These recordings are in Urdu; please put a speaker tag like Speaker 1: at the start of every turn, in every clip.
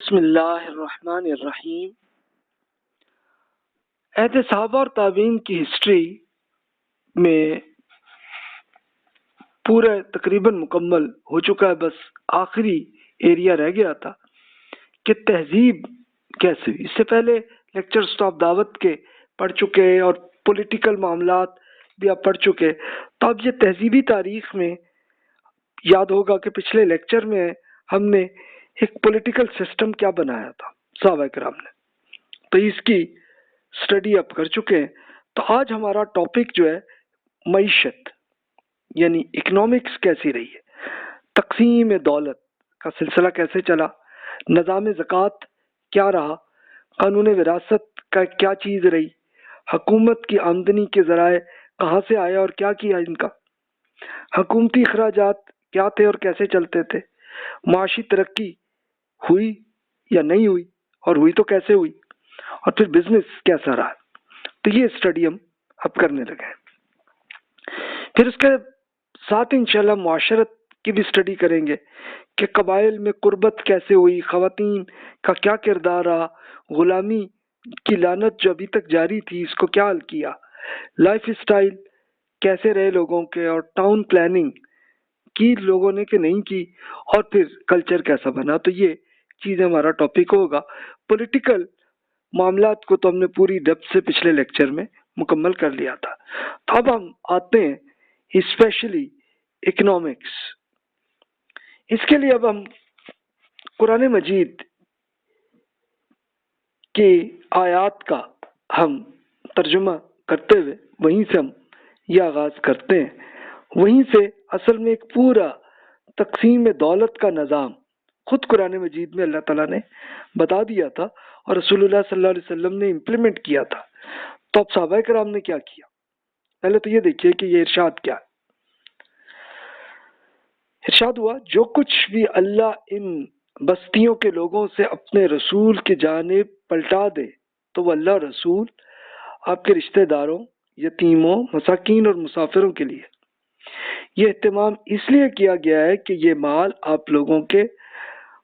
Speaker 1: بسم اللہ الرحمن الرحیم۔ عہد صحابہ اور تابعین کی ہسٹری میں پورا تقریباً مکمل ہو چکا ہے، بس آخری ایریا رہ گیا تھا کہ تہذیب کیسے ہوئی۔ اس سے پہلے لیکچر سٹاپ دعوت کے پڑھ چکے اور پولیٹیکل معاملات بھی آپ پڑھ چکے، تو اب یہ تہذیبی تاریخ میں یاد ہوگا کہ پچھلے لیکچر میں ہم نے ایک پولیٹیکل سسٹم کیا بنایا تھا صحابہ کرام نے، تو اس کی سٹڈی اب کر چکے ہیں۔ تو آج ہمارا ٹاپک جو ہے معیشت یعنی اکنامکس کیسی رہی ہے، تقسیم دولت کا سلسلہ کیسے چلا، نظام زکوٰۃ کیا رہا، قانون وراثت کا کیا چیز رہی، حکومت کی آمدنی کے ذرائع کہاں سے آیا اور کیا کیا ان کا، حکومتی اخراجات کیا تھے اور کیسے چلتے تھے، معاشی ترقی ہوئی یا نہیں ہوئی اور ہوئی تو کیسے ہوئی، اور پھر بزنس کیسا رہا۔ تو یہ اسٹڈی ہم اب کرنے لگے ہیں۔ پھر اس کے ساتھ انشاءاللہ معاشرت کی بھی اسٹڈی کریں گے کہ قبائل میں قربت کیسے ہوئی، خواتین کا کیا کردار رہا، غلامی کی لعنت جو ابھی تک جاری تھی اس کو کیا حل کیا، لائف اسٹائل کیسے رہے لوگوں کے، اور ٹاؤن پلاننگ کی لوگوں نے کہ نہیں کی، اور پھر کلچر کیسا بنا۔ تو یہ چیز ہمارا ٹاپک ہوگا۔ پولیٹیکل معاملات کو تو ہم نے پوری ڈیپتھ سے پچھلے لیکچر میں مکمل کر لیا تھا۔ تو اب ہم آتے ہیں اسپیشلی اکنامکس۔ اس کے لیے اب ہم قرآن مجید کی آیات کا ہم ترجمہ کرتے ہوئے وہیں سے ہم یہ آغاز کرتے ہیں۔ وہیں سے اصل میں ایک پورا تقسیم دولت کا نظام خود قرآن مجید میں اللہ تعالیٰ نے بتا دیا تھا اور رسول اللہ صلی اللہ علیہ وسلم نے امپلیمنٹ کیا تھا۔ تو اب صحابہ کرام نے کیا کیا، پہلے تو یہ دیکھیے کہ یہ ارشاد کیا ہے۔ ارشاد ہوا جو کچھ بھی اللہ ان بستیوں کے لوگوں سے اپنے رسول کی جانب پلٹا دے تو وہ اللہ رسول آپ کے رشتہ داروں، یتیموں، مساکین اور مسافروں کے لیے یہ اہتمام اس لیے کیا گیا ہے کہ یہ مال آپ لوگوں کے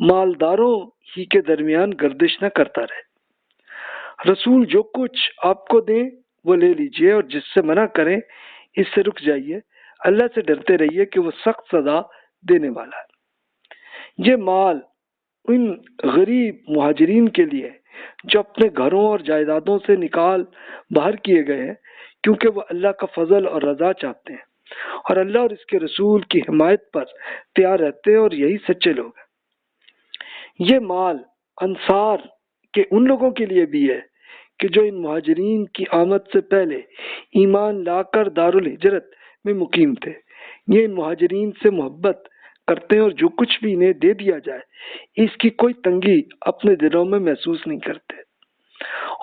Speaker 1: مالداروں ہی کے درمیان گردش نہ کرتا رہے۔ رسول جو کچھ آپ کو دیں وہ لے لیجئے اور جس سے منع کریں اس سے رک جائیے۔ اللہ سے ڈرتے رہیے کہ وہ سخت سزا دینے والا ہے۔ یہ مال ان غریب مہاجرین کے لیے جو اپنے گھروں اور جائیدادوں سے نکال باہر کیے گئے ہیں کیونکہ وہ اللہ کا فضل اور رضا چاہتے ہیں اور اللہ اور اس کے رسول کی حمایت پر تیار رہتے ہیں، اور یہی سچے لوگ ہیں۔ یہ مال انصار کے ان لوگوں کے لیے بھی ہے کہ جو ان مہاجرین کی آمد سے پہلے ایمان لا کر دارالہجرت میں مقیم تھے۔ یہ ان مہاجرین سے محبت کرتے ہیں اور جو کچھ بھی انہیں دے دیا جائے اس کی کوئی تنگی اپنے دلوں میں محسوس نہیں کرتے،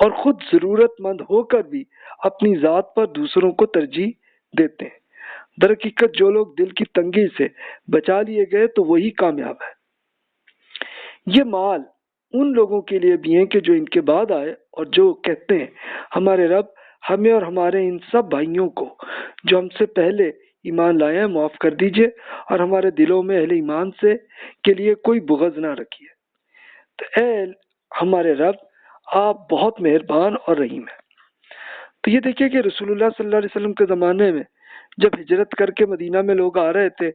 Speaker 1: اور خود ضرورت مند ہو کر بھی اپنی ذات پر دوسروں کو ترجیح دیتے ہیں۔ در حقیقت جو لوگ دل کی تنگی سے بچا لیے گئے تو وہی کامیاب ہے۔ یہ مال ان لوگوں کے لیے بھی ہیں کہ جو ان کے بعد آئے اور جو کہتے ہیں ہمارے رب ہمیں اور ہمارے ان سب بھائیوں کو جو ہم سے پہلے ایمان لائے ہیں معاف کر دیجئے، اور ہمارے دلوں میں اہل ایمان سے کے لیے کوئی بغض نہ رکھیے۔ تو اے ہمارے رب آپ بہت مہربان اور رحیم ہیں۔ تو یہ دیکھیے کہ رسول اللہ صلی اللہ علیہ وسلم کے زمانے میں جب ہجرت کر کے مدینہ میں لوگ آ رہے تھے،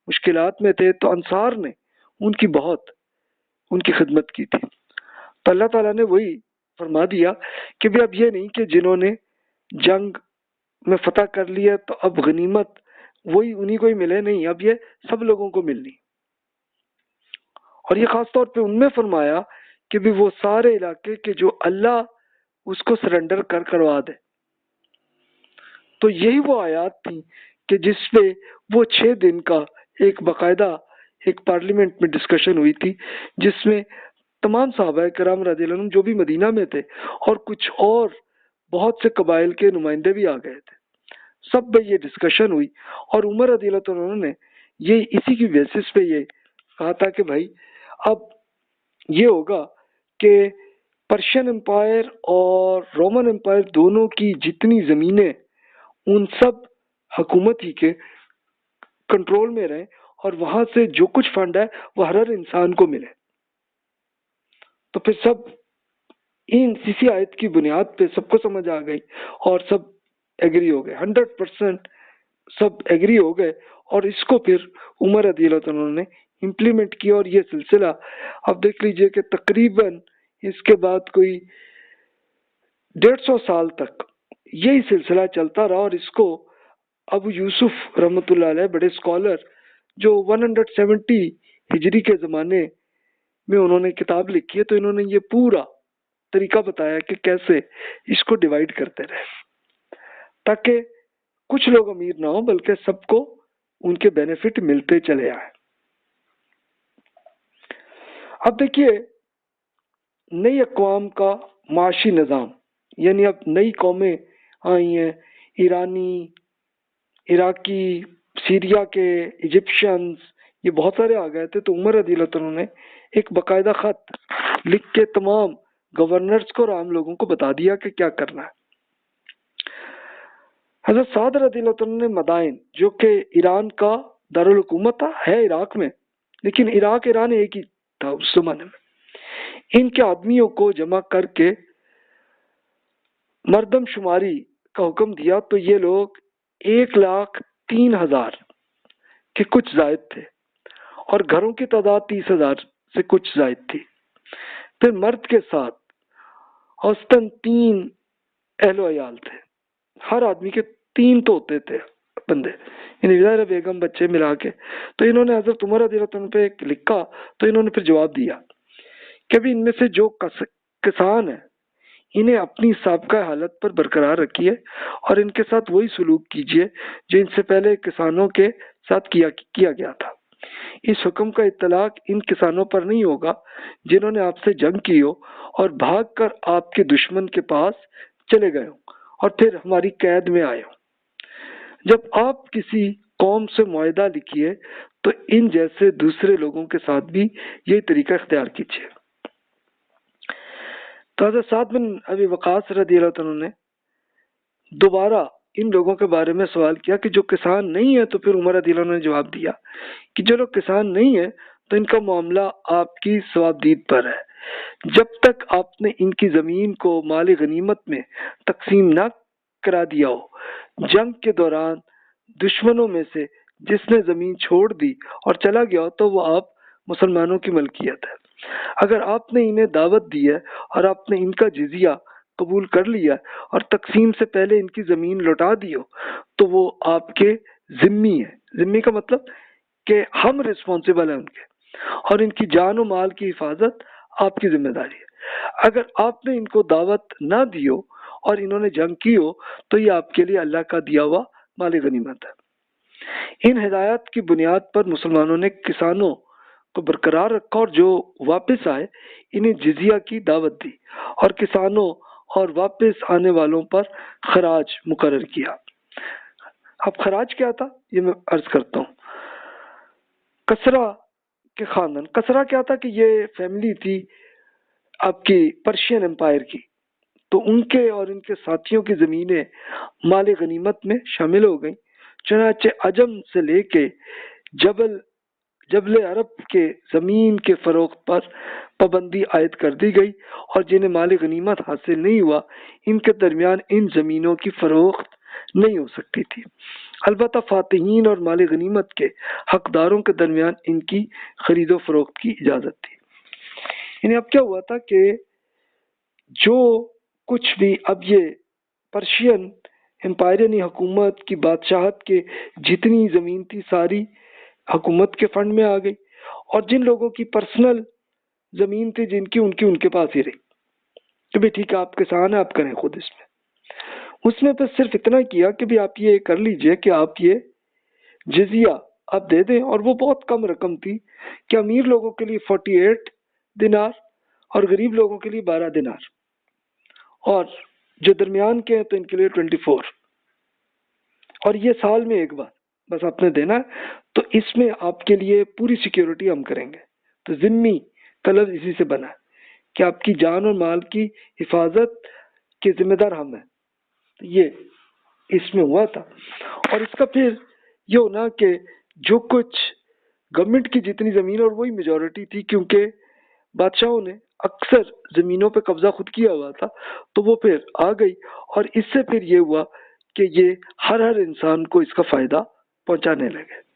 Speaker 1: مشکلات میں تھے، تو انصار نے ان کی خدمت کی تھی۔ تو اللہ تعالیٰ نے وہی فرما دیا کہ بھی اب یہ نہیں کہ جنہوں نے جنگ میں فتح کر لیا تو اب غنیمت وہی انہی کو ہی ملے، نہیں، اب یہ سب لوگوں کو ملنی، اور یہ خاص طور پہ ان میں فرمایا کہ بھی وہ سارے علاقے کے جو اللہ اس کو سرنڈر کروا دے۔ تو یہی وہ آیات تھی کہ جس پہ وہ 6 دن کا ایک باقاعدہ ایک پارلیمنٹ میں ڈسکشن ہوئی تھی، جس میں تمام صحابہ کرام رضی اللہ عنہم جو بھی مدینہ میں تھے اور کچھ اور بہت سے قبائل کے نمائندے بھی آ گئے تھے، سب میں یہ ڈسکشن ہوئی، اور عمر رضی اللہ عنہ نے یہ اسی کی بیسس پہ یہ کہا تھا کہ بھائی اب یہ ہوگا کہ پرشین امپائر اور رومن امپائر دونوں کی جتنی زمینیں ان سب حکومت ہی کے کنٹرول میں رہیں، اور وہاں سے جو کچھ فنڈ ہے وہ ہر انسان کو ملے۔ تو پھر سب اسی آیت کی بنیاد پہ سب کو سمجھ آ گئی اور سب ایگری ہو گئے، 100% سب ایگری ہو گئے، اور اس کو پھر عمر رضی اللہ عنہ نے امپلیمنٹ کیا، اور یہ سلسلہ اب دیکھ لیجئے کہ تقریباً اس کے بعد کوئی 150 سال تک یہی سلسلہ چلتا رہا، اور اس کو ابو یوسف رحمۃ اللہ علیہ بڑے اسکالر جو 170 ہجری کے زمانے میں انہوں نے کتاب لکھی ہے، تو انہوں نے یہ پورا طریقہ بتایا کہ کیسے اس کو ڈیوائیڈ کرتے رہے تاکہ کچھ لوگ امیر نہ ہوں بلکہ سب کو ان کے بینیفٹ ملتے چلے آئے۔ اب دیکھیے نئی اقوام کا معاشی نظام، یعنی اب نئی قومیں آئی ہیں، ایرانی، عراقی، سیریا کے، ایجپشنز، یہ بہت سارے آ گئے تھے، تو عمر رضی اللہ عنہ نے ایک باقاعدہ خط لکھ کے تمام گورنرز کو اور عام لوگوں کو بتا دیا کہ کیا کرنا ہے۔ حضرت سعد رضی اللہ عنہ نے مدائن، جو کہ ایران کا دارالحکومت تھا، ہے عراق میں، لیکن عراق ایران ایک ہی تھا اس زمانے میں، ان کے آدمیوں کو جمع کر کے مردم شماری کا حکم دیا، تو یہ لوگ 1,03,000 کے کچھ زائد تھے، اور گھروں کی تعداد 30,000 سے کچھ زائد تھی۔ پھر مرد کے ساتھ اوسطاً 3 اہل و عیال تھے، ہر آدمی کے 3 تو ہوتے تھے بندے، یعنی ظاہر بیگم بچے ملا کے۔ تو انہوں نے حضرت عمر رضی اللہ عنہ پہ ایک لکھا، تو انہوں نے پھر جواب دیا کہ بھی ان میں سے جو کسان ہیں انہیں اپنی سابقہ حالت پر برقرار رکھیے، اور ان کے ساتھ وہی سلوک کیجیے جو ان سے پہلے کسانوں کے ساتھ کیا گیا تھا۔ اس حکم کا اطلاق ان کسانوں پر نہیں ہوگا جنہوں نے آپ سے جنگ کی ہو اور بھاگ کر آپ کے دشمن کے پاس چلے گئے ہوں اور پھر ہماری قید میں آئے ہوں۔ جب آپ کسی قوم سے معاہدہ لکھیے تو ان جیسے دوسرے لوگوں کے ساتھ بھی یہی طریقہ اختیار کیجیے۔ تو حضرت سعد بن ابی وقاص رضی اللہ عنہ نے دوبارہ ان لوگوں کے بارے میں سوال کیا کہ جو کسان نہیں ہے، تو پھر عمر رضی اللہ عنہ نے جواب دیا کہ جو لوگ کسان نہیں ہیں تو ان کا معاملہ آپ کی ثوابدید پر ہے، جب تک آپ نے ان کی زمین کو مال غنیمت میں تقسیم نہ کرا دیا ہو۔ جنگ کے دوران دشمنوں میں سے جس نے زمین چھوڑ دی اور چلا گیا ہو تو وہ آپ مسلمانوں کی ملکیت ہے۔ اگر آپ نے انہیں دعوت دی ہے اور آپ نے ان کا جزیہ قبول کر لیا اور تقسیم سے پہلے ان کی زمین لوٹا دی ہو تو وہ آپ کے ذمہ ہے۔ ذمہ کا مطلب کہ ہم ریسپانسیبل ہیں ان کے، اور ان کی جان و مال کی حفاظت آپ کی ذمہ داری ہے۔ اگر آپ نے ان کو دعوت نہ دی ہو اور انہوں نے جنگ کی ہو تو یہ آپ کے لیے اللہ کا دیا ہوا مال غنیمت ہے۔ ان ہدایات کی بنیاد پر مسلمانوں نے کسانوں کو برقرار رکھا اور جو واپس آئے انہیں جزیہ کی دعوت دی اور کسانوں اور واپس آنے والوں پر خراج مقرر کیا۔ اب خراج کیا تھا یہ میں عرض کرتا ہوں۔ کسرا کے خاندان، کسرا کیا تھا کہ یہ فیملی تھی آپ کی پرشین امپائر کی، تو ان کے اور ان کے ساتھیوں کی زمینیں مال غنیمت میں شامل ہو گئیں، چنانچہ عجم سے لے کے جبل عرب کے زمین کے فروخت پر پابندی عائد کر دی گئی، اور جنہیں مال غنیمت حاصل نہیں ہوا ان کے درمیان ان زمینوں کی فروخت نہیں ہو سکتی تھی۔ البتہ فاتحین اور مال غنیمت کے حقداروں کے درمیان ان کی خرید و فروخت کی اجازت تھی۔ یعنی اب کیا ہوا تھا کہ جو کچھ بھی اب یہ پرشین امپائر یعنی حکومت کی بادشاہت کے جتنی زمین تھی ساری حکومت کے فنڈ میں آ گئی، اور جن لوگوں کی پرسنل زمین تھی جن کی ان کے پاس ہی رہی کہ بھی ٹھیک ہے آپ کسان ہیں آپ کریں خود اس میں بس صرف اتنا کیا کہ بھی آپ یہ کر لیجئے کہ آپ یہ جزیہ آپ دے دیں، اور وہ بہت کم رقم تھی کہ امیر لوگوں کے لیے 48 دینار اور غریب لوگوں کے لیے 12 دینار، اور جو درمیان کے ہیں تو ان کے لیے 24، اور یہ سال میں ایک بار بس آپ نے دینا ہے۔ تو اس میں آپ کے لیے پوری سیکیورٹی ہم کریں گے۔ تو ذمہ کا لفظ اسی سے بنا ہے کہ آپ کی جان اور مال کی حفاظت کے ذمہ دار ہم ہیں۔ یہ اس میں ہوا تھا، اور اس کا پھر یہ ہونا کہ جو کچھ گورنمنٹ کی جتنی زمین، اور وہی میجورٹی تھی کیونکہ بادشاہوں نے اکثر زمینوں پہ قبضہ خود کیا ہوا تھا، تو وہ پھر آ گئی، اور اس سے پھر یہ ہوا کہ یہ ہر انسان کو اس کا فائدہ پہنچانے لگے۔